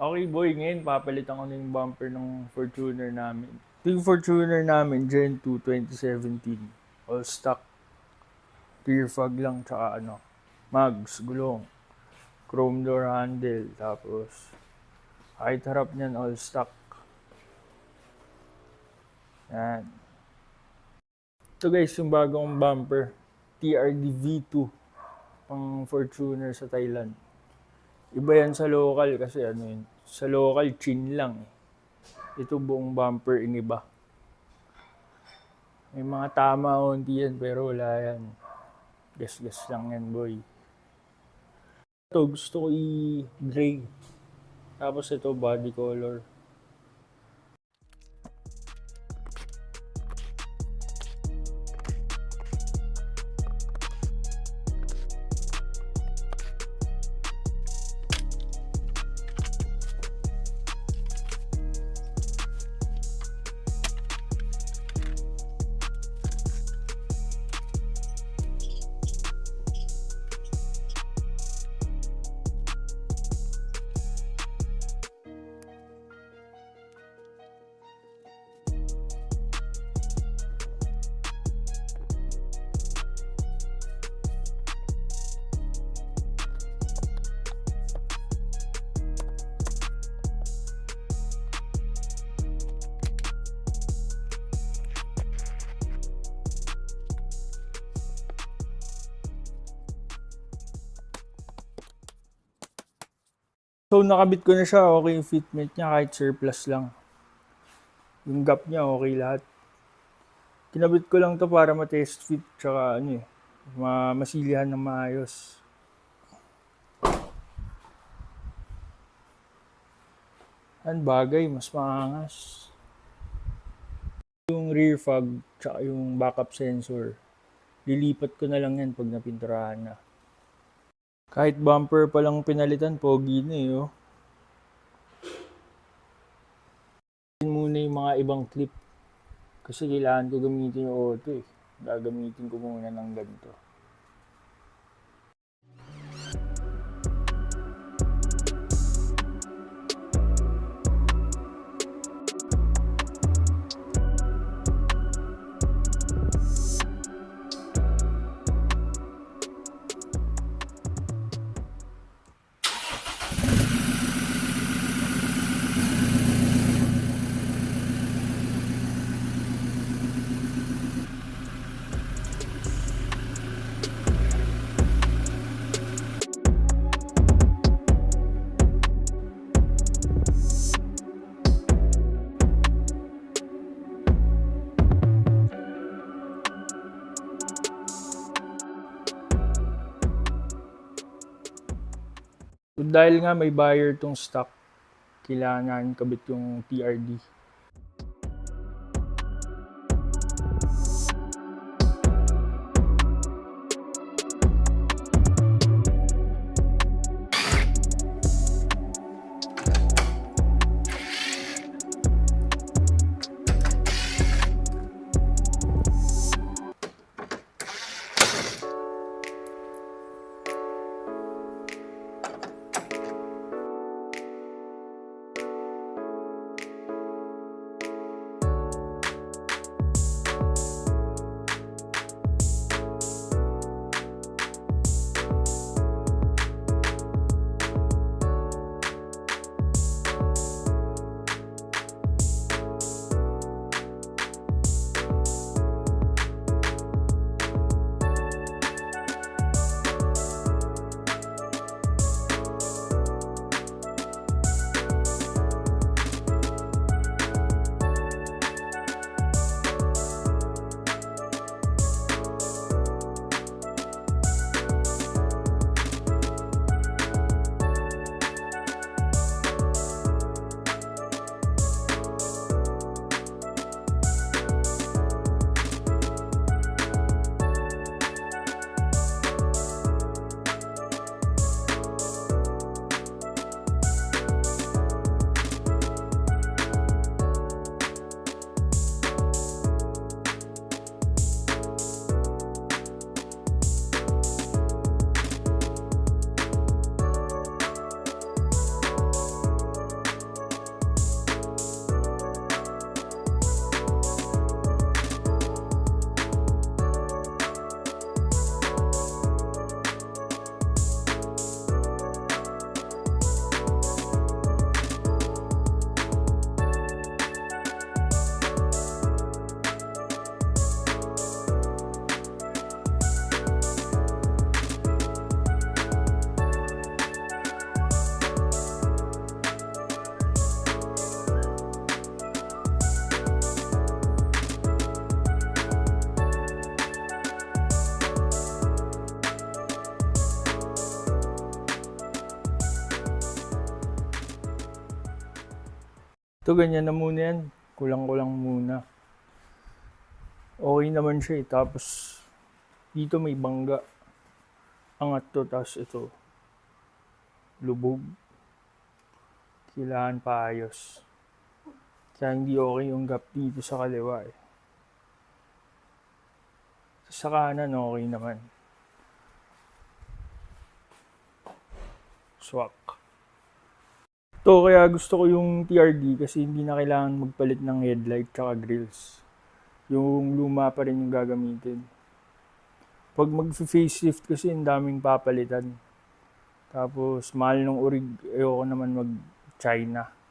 Okay boy, ngayon papalitan ko na yung bumper ng Fortuner namin. Ito yung Fortuner namin, Gen 2 2017. All stock, rear fog lang, tsaka mags, gulong, chrome door handle, tapos kahit harap niyan all stock. Yan. Ito guys, yung bagong bumper, TRD V2, pang Fortuner sa Thailand. Iba yan sa local kasi sa local chin lang eh. Ito buong bumper iniba. May mga tama unti yan pero wala yan. Gas-gas lang yan boy. Ito gusto ko i-gray. Tapos ito body color. So nakabit ko na siya, okay yung fitment niya kahit surplus lang. Yung gap niya okay lahat. Kinabit ko lang to para ma-test fit tsaka masilihan ng maayos. Ang bagay, mas maangas. Yung rear fog tsaka yung backup sensor, lilipat ko na lang yan pag napinturahan na. Kahit bumper pa lang pinalitan, pogi na eh oh. Muna yung mga ibang clip. Kasi kailangan ko gamitin yung auto eh. Gagamitin ko muna ng ganito. Dahil nga may buyer tong stock, kailangan kabit yung TRD. Ito ganyan na muna yan. Kulang-kulang muna. Okay naman siya eh. Tapos dito may bangga. Angat to. Tapos ito. Lubog. Kailangan paayos. Kaya hindi okay yung gap dito sa kaliwa eh. Sa kanan okay naman. Swak. To kaya gusto ko yung TRD kasi hindi na kailangan magpalit ng headlight tsaka grills. Yung luma pa rin yung gagamitin. Pag mag-facelift kasi ang daming papalitan. Tapos mahal ng urig, ayoko naman mag China.